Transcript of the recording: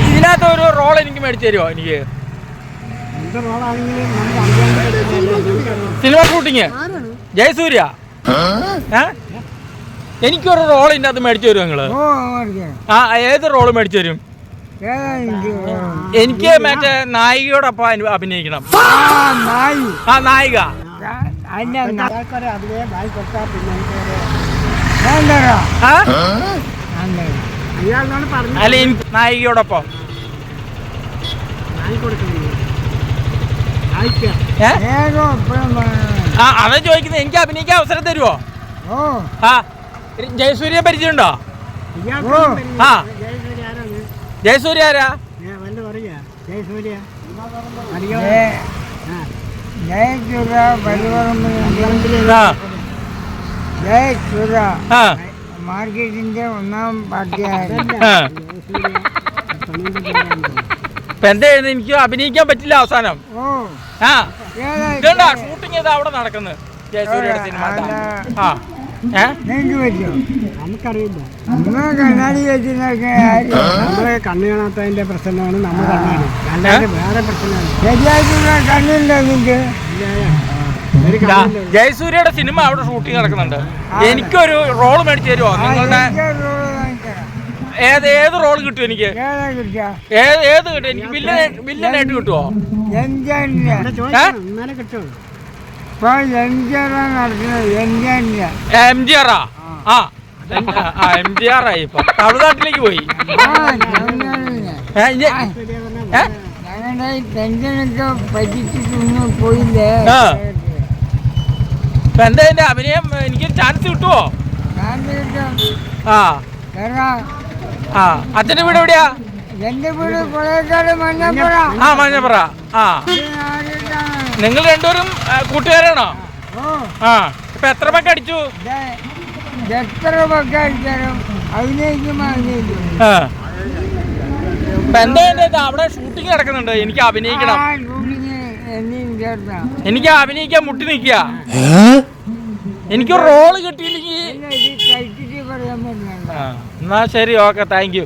ഇതിനകത്ത് ഒരു റോൾ എനിക്ക് മേടിച്ചു തരുമോ? എനിക്ക് സിനിമ ഷൂട്ടിങ് ജയസൂര്യ എനിക്കൊരു റോൾ ഇതിൻ്റെ അകത്ത് മേടിച്ചു തരുമോ നിങ്ങള്? ആ, ഏത് റോള് മേടിച്ചു തരും? എനിക്ക് മറ്റേ നായികയോടൊപ്പം അഭിനയിക്കണം. ആ, നായിക. അല്ല, എനിക്ക് നായികയോടൊപ്പം. ആ, അതാ ചോദിക്കുന്നത്. എനിക്ക് അഭിനയിക്കാൻ അവസരം തരുമോ? ആ, ജയസൂര്യ പരിചയമുണ്ടോ? ആ, ജയസൂര്യ ആരാ? മാർക്കറ്റിന്റെ ഒന്നാം പാർട്ടിയാണ്. ഇപ്പൊ എന്തായിരുന്നു? എനിക്ക് അഭിനയിക്കാൻ പറ്റില്ല അവസാനം. ആ, ഇതുണ്ടാ ഷൂട്ടിങ് ചെയ്താ അവിടെ നടക്കുന്നത് ജയസൂര്യയുടെ സിനിമ. ആ, നമുക്കറിയില്ല. കണ്ണാടി വെച്ചിട്ടൊക്കെ നമ്മള് കണ്ണ് കാണാത്തതിന്റെ പ്രശ്നമാണ്. നമ്മൾ കണ്ണാടി വേറെ പ്രശ്നമാണ്. ശരിയായിട്ടുള്ള കണ്ണില്ല നിങ്ങൾക്ക്. ജയസൂര്യയുടെ സിനിമ അവിടെ ഷൂട്ടിങ് നടക്കുന്നുണ്ട്. എനിക്കൊരു റോള് മേടിച്ചു തരുമോ? നിങ്ങളുടെ ഏത് റോള് കിട്ടും എനിക്ക്? ഏത് കിട്ടും? എനിക്ക് വില്ലനായിട്ട് കിട്ടുമോ? MGR ആയി. ഇപ്പൊ തമിഴ്നാട്ടിലേക്ക് പോയി. പോയില്ലേ? ഇപ്പൊ എന്താ എന്റെ അഭിനയം? എനിക്ക് ചാൻസ് കിട്ടുമോ? ആ, ആ. അച്ഛന്റെ വീട് എവിടെയാ? എന്റെ വീട് കൊളേക്കാട് മഞ്ഞപ്പുറ. ആ, മഞ്ഞപ്പുറ. ആ, നിങ്ങൾ രണ്ടുപേരും കൂട്ടുകാരാണോ? ആ. ഇപ്പൊ എത്ര പക്ക അടിച്ചു? എത്ര പക്ക അടിച്ചാലും അഭിനയിക്കുമ്പോ അഭിനയിക്കും. ഇപ്പൊ എന്താ അവിടെ ഷൂട്ടിങ് നടക്കുന്നുണ്ട്. എനിക്ക് അഭിനയിക്കണം. എനിക്ക് അഭിനയിക്കാൻ മുട്ടി നിൽക്കുക. എനിക്ക് റോള് കിട്ടിയില്ലെങ്കിൽ. പറയാൻ പറ്റില്ല. എന്നാ ശരി, ഓക്കെ, താങ്ക് യു.